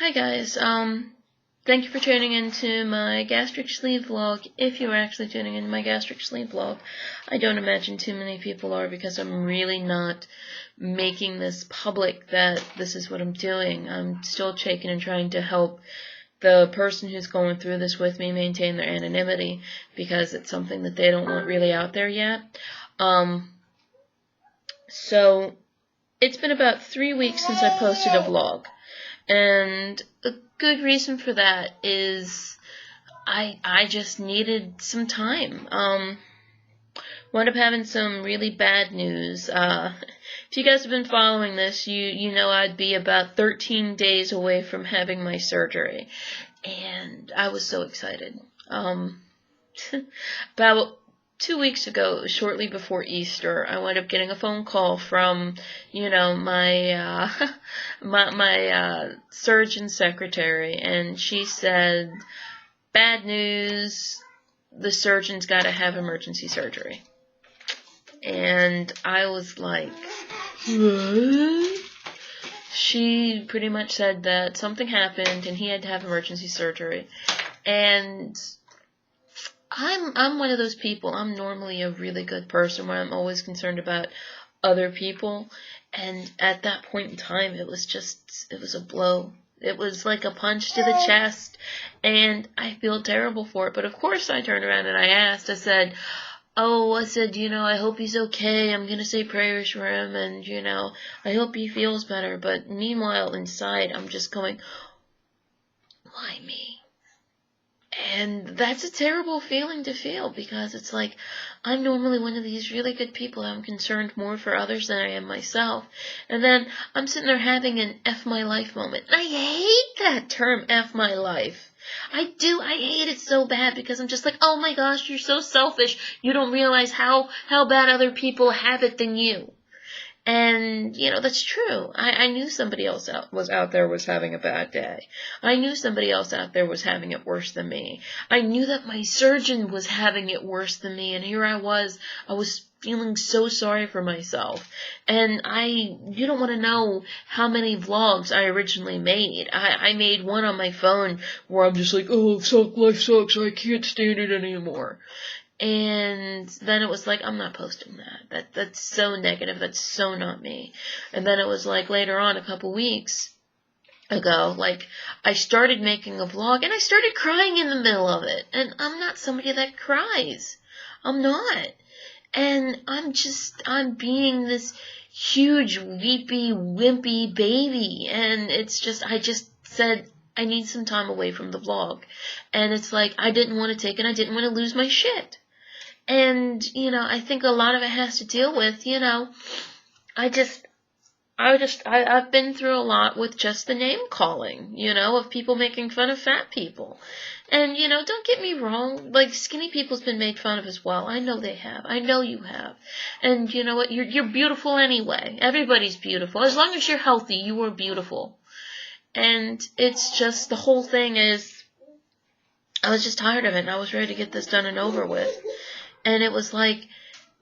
Hi guys, thank you for tuning into my gastric sleeve vlog, if you're actually tuning into my gastric sleeve vlog. I don't imagine too many people are because I'm really not making this public that this is what I'm doing. I'm still taking and trying to help the person who's going through this with me maintain their anonymity because it's something that they don't want really out there yet. So it's been about 3 weeks since I posted a vlog. And a good reason for that is I just needed some time. Wound up having some really bad news. If you guys have been following this, you know I'd be about 13 days away from having my surgery. And I was so excited. About 2 weeks ago, shortly before Easter, I wound up getting a phone call from, my my surgeon secretary, and she said, "Bad news, the surgeon's got to have emergency surgery." And I was like, "What?" She pretty much said that something happened and he had to have emergency surgery, and I'm one of those people. I'm normally a really good person where I'm always concerned about other people. And at that point in time, it was a blow. It was like a punch to the chest. And I feel terrible for it. But of course I turned around and I said, I hope he's okay. I'm going to say prayers for him. And, I hope he feels better. But meanwhile, inside, I'm just going, why me? And that's a terrible feeling to feel because it's like I'm normally one of these really good people. I'm concerned more for others than I am myself. And then I'm sitting there having an F my life moment. And I hate that term, F my life. I do. I hate it so bad because I'm just like, oh my gosh, you're so selfish. You don't realize how bad other people have it than you. And, that's true. I knew somebody else was out there was having a bad day. I knew somebody else out there was having it worse than me. I knew that my surgeon was having it worse than me, and here I was feeling so sorry for myself. And you don't want to know how many vlogs I originally made. I made one on my phone where I'm just like, oh, life sucks, I can't stand it anymore. And then it was like, I'm not posting that. That's so negative. That's so not me. And then it was like later on, a couple weeks ago, like I started making a vlog and I started crying in the middle of it. And I'm not somebody that cries. I'm not. And I'm being this huge, weepy, wimpy baby. And I just said, I need some time away from the vlog. And it's like, I didn't want to take it. I didn't want to lose my shit. And, I think a lot of it has to deal with, I've been through a lot with just the name calling, of people making fun of fat people. And, don't get me wrong, like, skinny people's been made fun of as well. I know they have. I know you have. And you know what? You're beautiful anyway. Everybody's beautiful. As long as you're healthy, you are beautiful. And it's just, the whole thing is, I was just tired of it, and I was ready to get this done and over with. And it was like,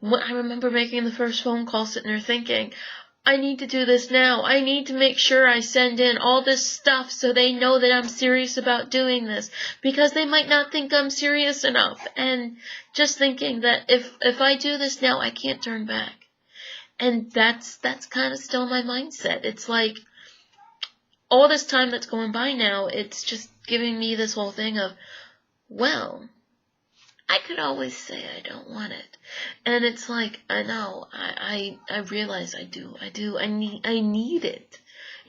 I remember making the first phone call, sitting there thinking, I need to do this now. I need to make sure I send in all this stuff so they know that I'm serious about doing this, because they might not think I'm serious enough. And just thinking that if I do this now, I can't turn back. And that's kind of still my mindset. It's like, all this time that's going by now, it's just giving me this whole thing of, well, I could always say I don't want it. And it's like, I know, I realize I do, I need it.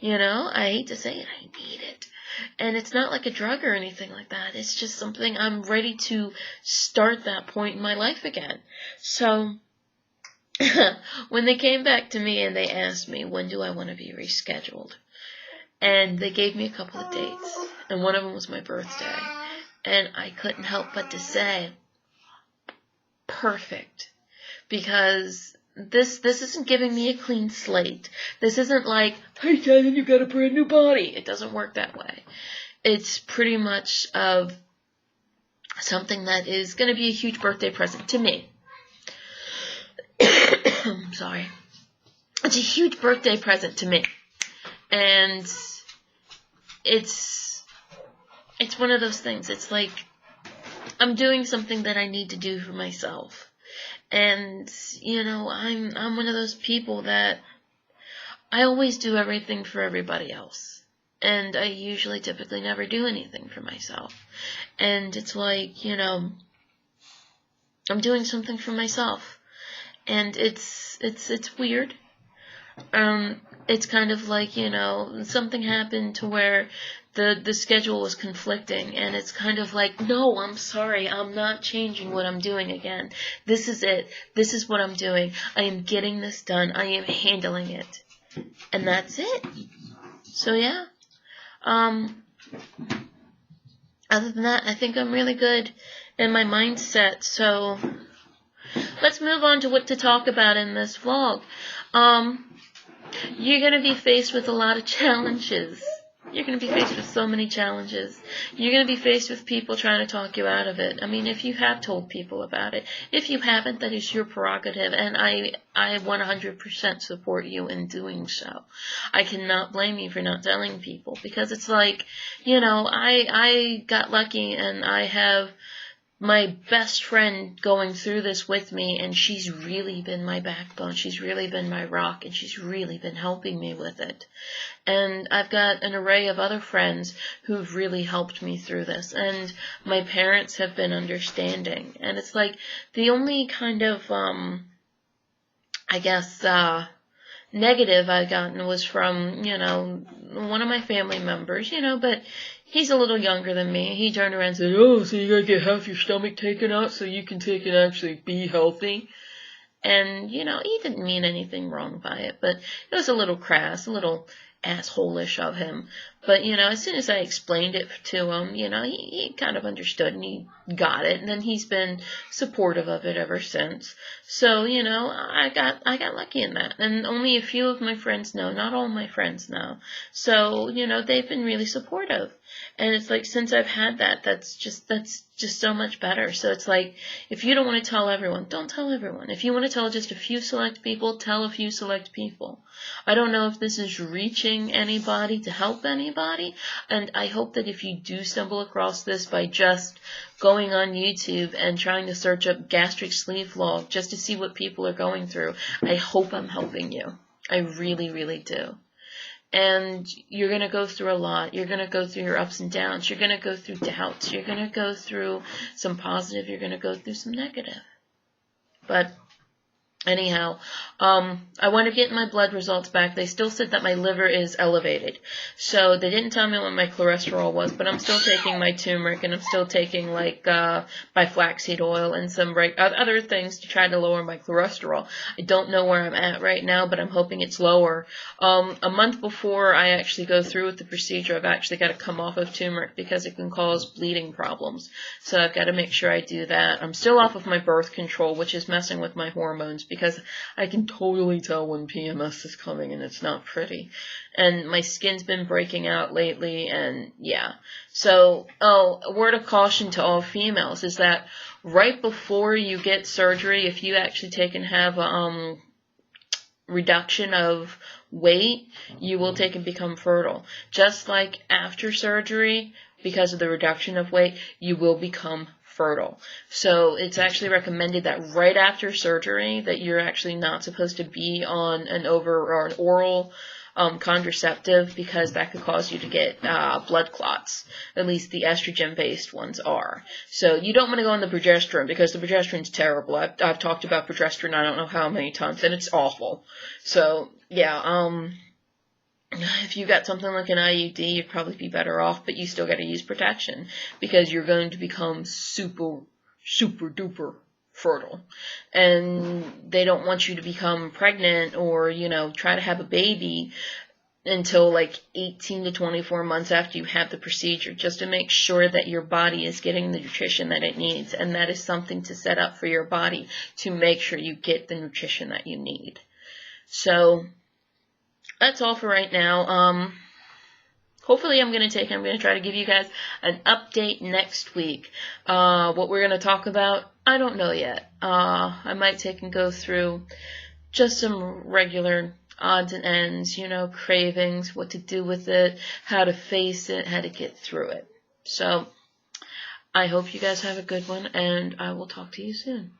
I hate to say it, I need it. And it's not like a drug or anything like that. It's just something I'm ready to start that point in my life again. So, when they came back to me and they asked me, when do I want to be rescheduled? And they gave me a couple of dates. And one of them was my birthday. And I couldn't help but to say, perfect, because this isn't giving me a clean slate. This isn't like, hey Shannon, you got a brand new body. It doesn't work that way. It's pretty much of something that is going to be a huge birthday present to me. I'm sorry. It's a huge birthday present to me. And it's one of those things. It's like I'm doing something that I need to do for myself. And, you know, I'm one of those people that I always do everything for everybody else. And I usually typically never do anything for myself. And it's like, you know, I'm doing something for myself. And it's weird. It's kind of like, you know, something happened to where the schedule was conflicting, and it's kind of like, no, I'm sorry, I'm not changing what I'm doing again. This is it. This is what I'm doing. I am getting this done. I am handling it. And that's it. So, yeah. Other than that, I think I'm really good in my mindset. So, let's move on to what to talk about in this vlog. You're going to be faced with a lot of challenges. You're going to be faced with so many challenges. You're going to be faced with people trying to talk you out of it. I mean, if you have told people about it. If you haven't, that is your prerogative, and I 100% support you in doing so. I cannot blame you for not telling people, because it's like, you know, I got lucky, and I have my best friend going through this with me, and she's really been my backbone. She's really been my rock, and she's really been helping me with it. And I've got an array of other friends who've really helped me through this, and my parents have been understanding. And it's like the only kind of, I guess, negative I've gotten was from, you know, one of my family members, you know, but he's a little younger than me. He turned around and said, oh, so you gotta get half your stomach taken out so you can take and actually be healthy? And, you know, he didn't mean anything wrong by it, but it was a little crass, a little asshole-ish of him. But, you know, as soon as I explained it to him, you know, he kind of understood, and he got it, and then he's been supportive of it ever since. So, you know, I got lucky in that. And only a few of my friends know, not all my friends know. So, you know, they've been really supportive. And it's like, since I've had that, that's just so much better. So it's like, if you don't want to tell everyone, don't tell everyone. If you want to tell just a few select people, tell a few select people. I don't know if this is reaching anybody to help anybody, and I hope that if you do stumble across this by just going on YouTube and trying to search up gastric sleeve log just to see what people are going through, I hope I'm helping you. I really, really do. And you're going to go through a lot. You're going to go through your ups and downs. You're going to go through doubts. You're going to go through some positive. You're going to go through some negative. But anyhow, I wound up getting my blood results back. They still said that my liver is elevated. So they didn't tell me what my cholesterol was, but I'm still taking my turmeric, and I'm still taking, like, my flaxseed oil and some other things to try to lower my cholesterol. I don't know where I'm at right now, but I'm hoping it's lower. A month before I actually go through with the procedure, I've actually got to come off of turmeric because it can cause bleeding problems. So I've got to make sure I do that. I'm still off of my birth control, which is messing with my hormones, because I can totally tell when PMS is coming, and it's not pretty. And my skin's been breaking out lately, and yeah. So, a word of caution to all females is that right before you get surgery, if you actually take and have reduction of weight, you will take and become fertile. Just like after surgery, because of the reduction of weight, you will become fertile. So it's actually recommended that right after surgery that you're actually not supposed to be on an oral contraceptive, because that could cause you to get blood clots. At least the estrogen-based ones are. So you don't want to go on the progesterone, because the progesterone's terrible. I've talked about progesterone I don't know how many times, and it's awful. So, yeah, if you got something like an IUD, you'd probably be better off, but you still got to use protection, because you're going to become super, super duper fertile. And they don't want you to become pregnant or, you know, try to have a baby until like 18 to 24 months after you have the procedure, just to make sure that your body is getting the nutrition that it needs. And that is something to set up for your body to make sure you get the nutrition that you need. So that's all for right now. Hopefully I'm going to try to give you guys an update next week. What we're going to talk about, I don't know yet. I might take and go through just some regular odds and ends, cravings, what to do with it, how to face it, how to get through it. So I hope you guys have a good one, and I will talk to you soon.